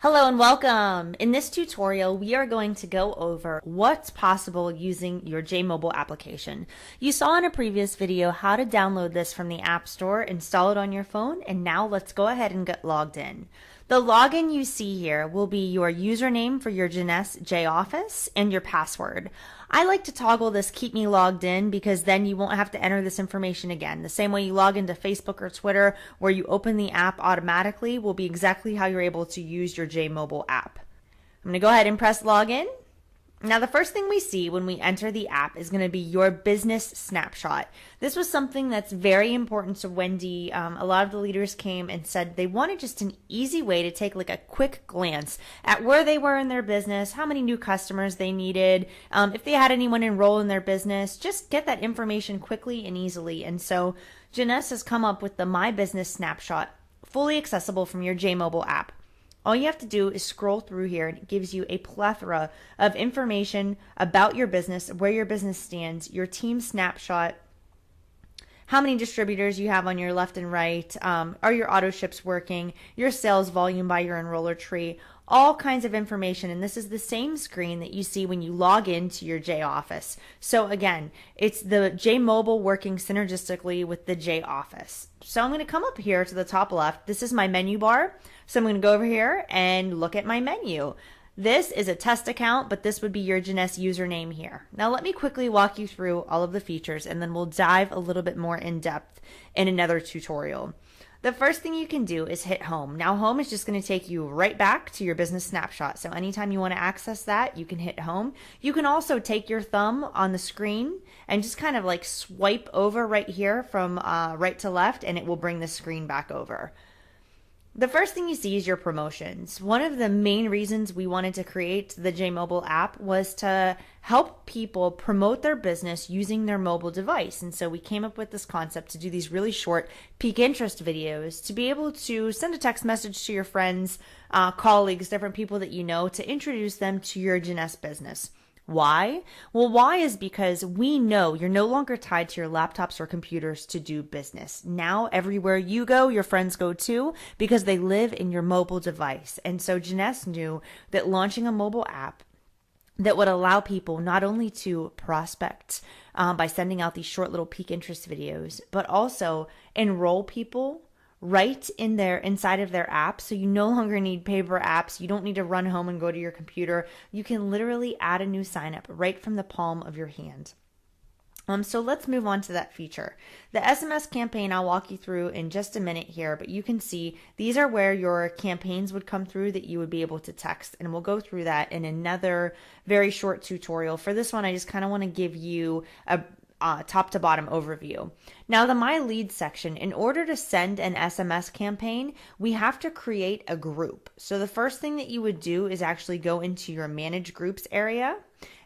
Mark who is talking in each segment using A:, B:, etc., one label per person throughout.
A: Hello and welcome! In this tutorial, we are going to go over what's possible using your Jmobile application. You saw in a previous video how to download this from the App Store, install it on your phone, and now let's go ahead and get logged in. The login you see here will be your username for your jeunesse JOffice and your password. I like to toggle this keep me logged in because then you won't have to enter this information again. The same way you log into Facebook or Twitter where you open the app automatically will be exactly how you're able to use your Jmobile app. I'm going to go ahead and press login. Now the first thing we see when we enter the app is going to be your business snapshot. This was something that's very important to Wendy. A lot of the leaders came and said they wanted just an easy way to take like a quick glance at where they were in their business, how many new customers they needed, if they had anyone enroll in their business, just get that information quickly and easily. And so jeunesse has come up with the My Business Snapshot, fully accessible from your Jmobile app. All you have to do is scroll through here and it gives you a plethora of information about your business, where your business stands, your team snapshot, how many distributors you have on your left and right, are your auto ships working, your sales volume by your enroller tree, all kinds of information. And this is the same screen that you see when you log into your JOffice. So again, it's the Jmobile working synergistically with the JOffice. So I'm going to come up here to the top left. This is my menu bar. So I'm going to go over here and look at my menu. This is a test account, but this would be your jeunesse username here. Now let me quickly walk you through all of the features and then we'll dive a little bit more in depth in another tutorial. The first thing you can do is hit home. Now home is just going to take you right back to your business snapshot. So anytime you want to access that, you can hit home. You can also take your thumb on the screen and just kind of like swipe over right here from right to left and it will bring the screen back over. The first thing you see is your promotions. One of the main reasons we wanted to create the Jmobile app was to help people promote their business using their mobile device. And so we came up with this concept to do these really short peak interest videos to be able to send a text message to your friends, colleagues, different people that you know to introduce them to your jeunesse business. Why? Well, why is because we know you're no longer tied to your laptops or computers to do business. Now, everywhere you go, your friends go too, because they live in your mobile device. And so jeunesse knew that launching a mobile app that would allow people not only to prospect by sending out these short little peak interest videos, but also enroll people right in there inside of their app. So you no longer need paper apps. You don't need to run home and go to your computer. You can literally add a new sign up right from the palm of your hand. So let's move on to that feature. The SMS campaign I'll walk you through in just a minute here, but you can see these are where your campaigns would come through that you would be able to text, and we'll go through that in another very short tutorial. For this one, I just kind of want to give you a top to bottom overview. Now the My Leads section, in order to send an SMS campaign, we have to create a group. So the first thing that you would do is actually go into your Manage Groups area,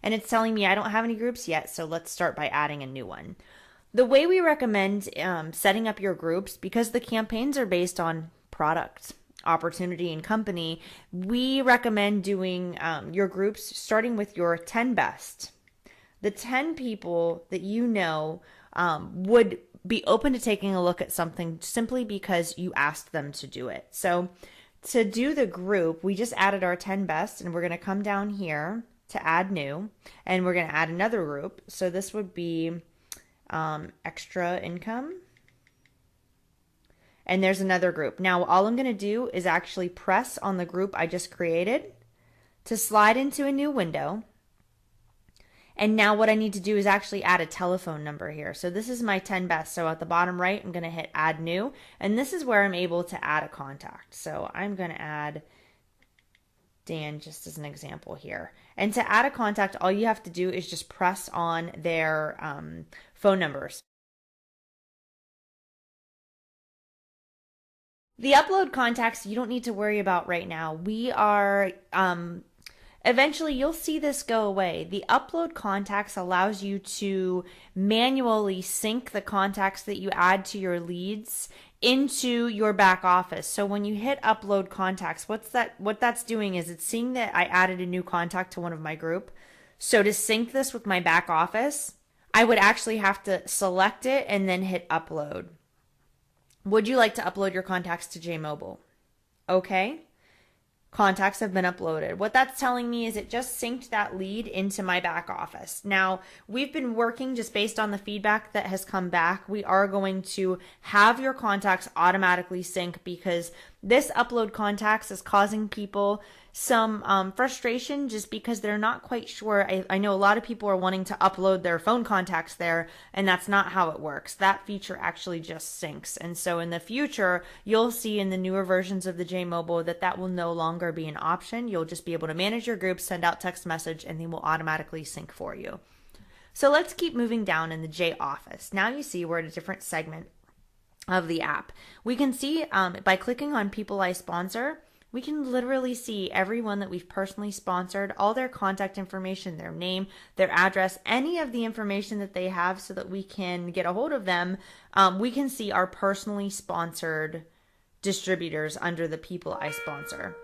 A: and it's telling me I don't have any groups yet, so let's start by adding a new one. The way we recommend setting up your groups, because the campaigns are based on product, opportunity, and company, we recommend doing your groups starting with your 10 best. The 10 people that you know would be open to taking a look at something simply because you asked them to do it. So to do the group, we just added our 10 best, and we're going to come down here to add new, and we're going to add another group. So this would be extra income. And there's another group. Now all I'm going to do is actually press on the group I just created to slide into a new window. And now what I need to do is actually add a telephone number here. So this is my 10 best. So at the bottom right, I'm going to hit add new. And this is where I'm able to add a contact. So I'm going to add Dan just as an example here. And to add a contact, all you have to do is just press on their phone numbers. The upload contacts you don't need to worry about right now. We are eventually, you'll see this go away. The upload contacts allows you to manually sync the contacts that you add to your leads into your back office. So when you hit upload contacts, what that's doing is it's seeing that I added a new contact to one of my group. So to sync this with my back office, I would actually have to select it and then hit upload. Would you like to upload your contacts to Jmobile? Okay. contacts have been uploaded. What that's telling me is it just synced that lead into my back office. Now, we've been working just based on the feedback that has come back. We are going to have your contacts automatically sync because this upload contacts is causing people some frustration just because they're not quite sure. I know a lot of people are wanting to upload their phone contacts there, and that's not how it works. That feature actually just syncs. And so in the future, you'll see in the newer versions of the Jmobile that will no longer be an option. You'll just be able to manage your groups, send out text message, and they will automatically sync for you. So let's keep moving down in the J Office. Now you see we're at a different segment of the app. We can see by clicking on people I sponsor, we can literally see everyone that we've personally sponsored, all their contact information, their name, their address, any of the information that they have so that we can get a hold of them. We can see our personally sponsored distributors under the people I sponsor.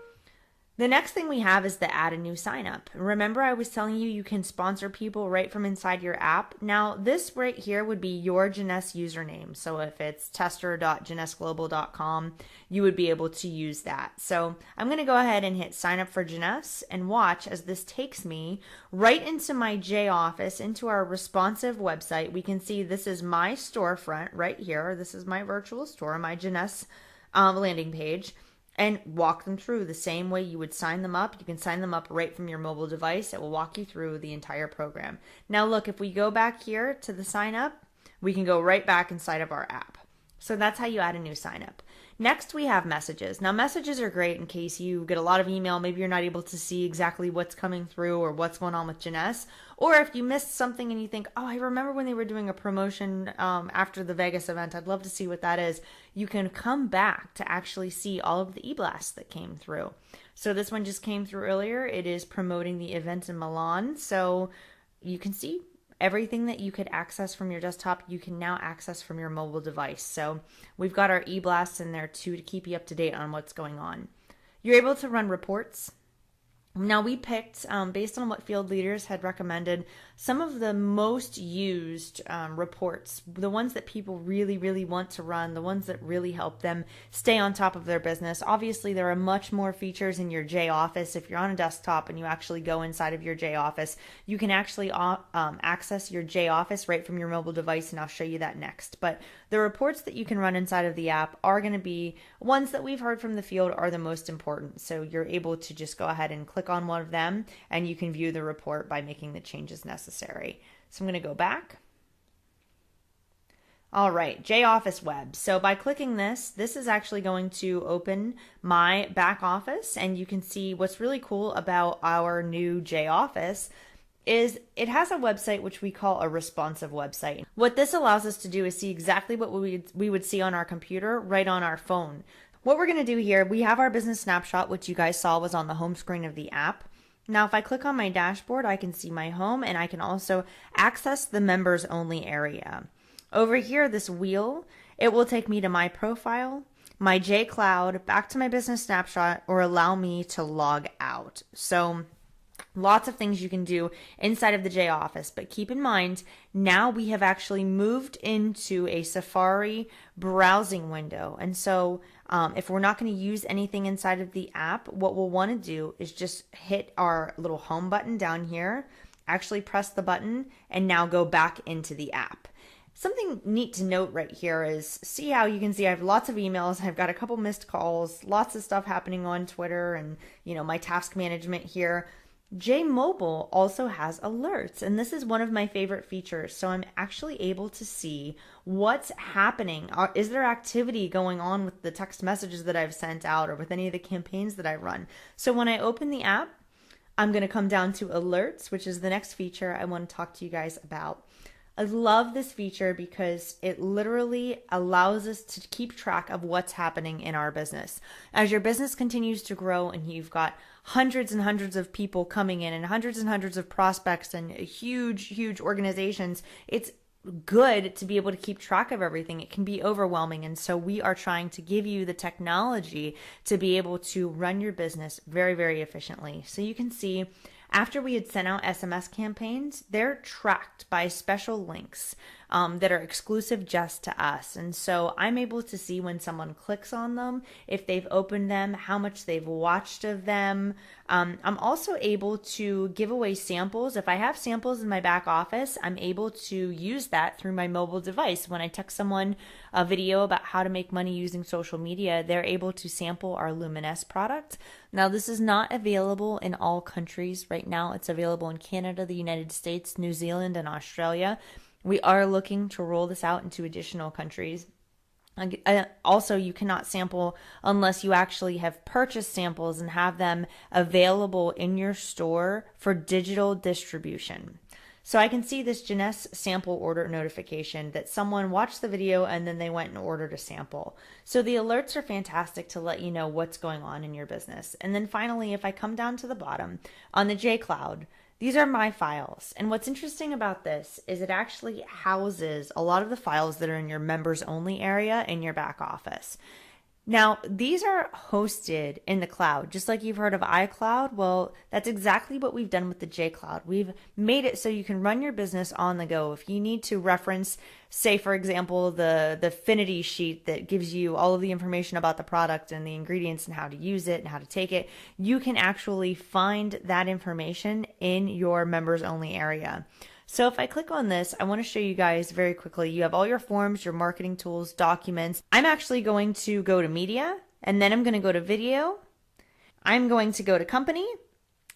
A: The next thing we have is the add a new sign up. Remember I was telling you you can sponsor people right from inside your app. Now this right here would be your jeunesse username. So if it's tester.jeunesseglobal.com, you would be able to use that. So I'm going to go ahead and hit sign up for jeunesse and watch as this takes me right into my J office, into our responsive website. We can see this is my storefront right here. This is my virtual store, my jeunesse landing page. And walk them through the same way you would sign them up. You can sign them up right from your mobile device. It will walk you through the entire program. Now look, if we go back here to the sign up, we can go right back inside of our app. So that's how you add a new sign up. Next, we have messages. Now, messages are great in case you get a lot of email. Maybe you're not able to see exactly what's coming through or what's going on with jeunesse. Or if you missed something and you think, oh, I remember when they were doing a promotion after the Vegas event. I'd love to see what that is. You can come back to actually see all of the e-blasts that came through. So this one just came through earlier. It is promoting the event in Milan. So you can see everything that you could access from your desktop, you can now access from your mobile device. So we've got our e-blasts in there too to keep you up to date on what's going on. You're able to run reports. Now we picked, based on what field leaders had recommended, some of the most used reports, the ones that people really, really want to run, the ones that really help them stay on top of their business. Obviously, there are much more features in your J Office. If you're on a desktop and you actually go inside of your J Office, you can actually access your J Office right from your mobile device, and I'll show you that next. But the reports that you can run inside of the app are going to be ones that we've heard from the field are the most important. So you're able to just go ahead and click on one of them, and you can view the report by making the changes necessary. So I'm going to go back. All right, J Office Web. So by clicking this is actually going to open my back office, and you can see what's really cool about our new J Office is it has a website which we call a responsive website. What this allows us to do is see exactly what we would see on our computer right on our phone. What we're going to do here, we have our business snapshot, which you guys saw was on the home screen of the app. Now, if I click on my dashboard, I can see my home, and I can also access the members only area. Over here, this wheel, it will take me to my profile, my J Cloud, back to my business snapshot, or allow me to log out. So lots of things you can do inside of the J Office, but keep in mind, now we have actually moved into a Safari browsing window. And so if we're not going to use anything inside of the app, what we'll want to do is just hit our little home button down here, actually press the button, and now go back into the app. Something neat to note right here is, see how you can see I have lots of emails, I've got a couple missed calls, lots of stuff happening on Twitter, and my task management here. Jmobile also has alerts, and this is one of my favorite features. So I'm actually able to see what's happening. Is there activity going on with the text messages that I've sent out or with any of the campaigns that I run? So when I open the app, I'm going to come down to alerts, which is the next feature I want to talk to you guys about. I love this feature because it literally allows us to keep track of what's happening in our business. As your business continues to grow and you've got hundreds and hundreds of people coming in and hundreds of prospects and huge organizations, it's good to be able to keep track of everything. It can be overwhelming. And so we are trying to give you the technology to be able to run your business very, very efficiently. So you can see after we had sent out SMS campaigns, they're tracked by special links. that are exclusive just to us. And so I'm able to see when someone clicks on them, if they've opened them, how much they've watched of them. I'm also able to give away samples. If I have samples in my back office, I'm able to use that through my mobile device. When I text someone a video about how to make money using social media, they're able to sample our Jeunesse product. Now, this is not available in all countries right now. It's available in Canada, the United States, New Zealand, and Australia. We are looking to roll this out into additional countries. Also, you cannot sample unless you actually have purchased samples and have them available in your store for digital distribution. So I can see this jeunesse sample order notification that someone watched the video and then they went and ordered a sample. So the alerts are fantastic to let you know what's going on in your business. And then finally, if I come down to the bottom on the JCloud, these are my files. And what's interesting about this is it actually houses a lot of the files that are in your members only area in your back office. Now, these are hosted in the cloud, just like you've heard of iCloud. Well, that's exactly what we've done with the JCloud. We've made it so you can run your business on the go. If you need to reference, say, for example, the affinity sheet that gives you all of the information about the product and the ingredients and how to use it and how to take it, you can actually find that information in your members only area. So if I click on this, I want to show you guys very quickly. You have all your forms, your marketing tools, documents. I'm actually going to go to media, and then I'm going to go to video. I'm going to go to company,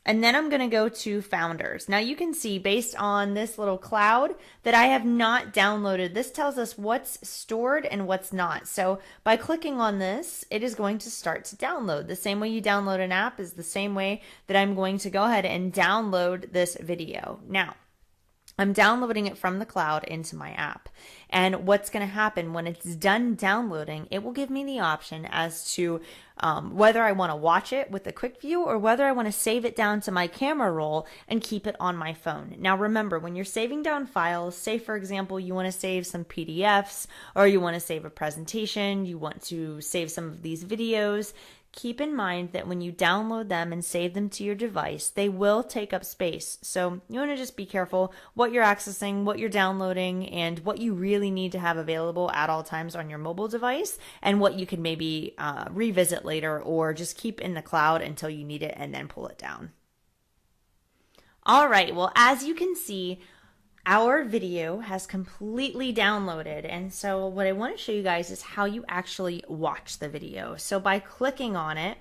A: and then I'm going to go to founders. Now you can see based on this little cloud that I have not downloaded. This tells us what's stored and what's not. So by clicking on this, it is going to start to download. The same way you download an app is the same way that I'm going to go ahead and download this video. Now, I'm downloading it from the cloud into my app. And what's going to happen when it's done downloading, it will give me the option as to whether I want to watch it with a quick view or whether I want to save it down to my camera roll and keep it on my phone. Now remember, when you're saving down files, say for example, you want to save some PDFs or you want to save a presentation, you want to save some of these videos, keep in mind that when you download them and save them to your device, they will take up space. So you want to just be careful what you're accessing, what you're downloading, and what you really need to have available at all times on your mobile device, and what you can maybe revisit later or just keep in the cloud until you need it and then pull it down. All right, well, as you can see, our video has completely downloaded, and so what I want to show you guys is how you actually watch the video. So by clicking on it,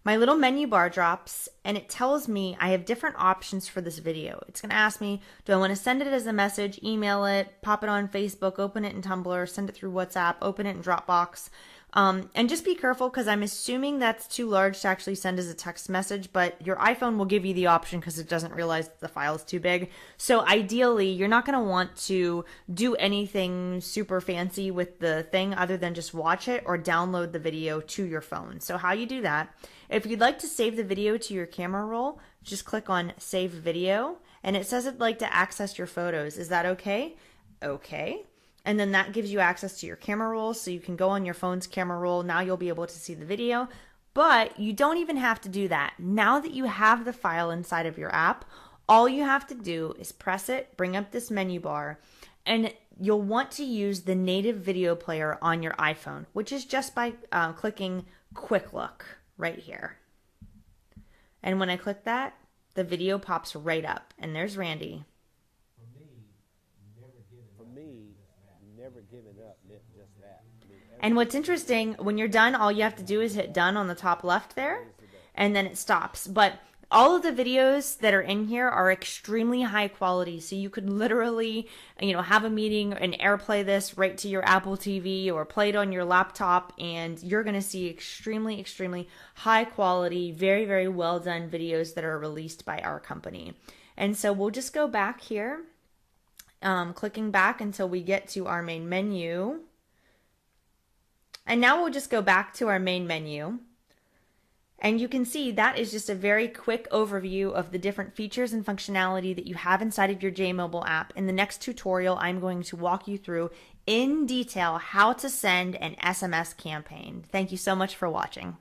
A: my little menu bar drops and it tells me I have different options for this video. It's going to ask me, do I want to send it as a message, email it, pop it on Facebook, open it in Tumblr, send it through WhatsApp, open it in Dropbox. And just be careful because I'm assuming that's too large to actually send as a text message, but your iPhone will give you the option because it doesn't realize that the file is too big. So ideally, you're not going to want to do anything super fancy with the thing other than just watch it or download the video to your phone. So how you do that, if you'd like to save the video to your camera roll, just click on Save Video, and it says it'd like to access your photos. Is that okay? Okay. And then that gives you access to your camera roll, so you can go on your phone's camera roll. Now you'll be able to see the video, but you don't even have to do that. Now that you have the file inside of your app, all you have to do is press it, bring up this menu bar, and you'll want to use the native video player on your iPhone, which is just by clicking Quick Look right here. And when I click that, the video pops right up, and there's Randy.
B: Never given up, just that.
A: And what's interesting, when you're done, all you have to do is hit done on the top left there, and then it stops. But all of the videos that are in here are extremely high quality, so you could literally, have a meeting and AirPlay this right to your Apple TV or play it on your laptop, and you're going to see extremely, extremely high quality, very, very well done videos that are released by our company. And so we'll just go back here. Clicking back until we get to our main menu. And now we'll just go back to our main menu. And you can see that is just a very quick overview of the different features and functionality that you have inside of your Jmobile app. In the next tutorial, I'm going to walk you through in detail how to send an SMS campaign. Thank you so much for watching.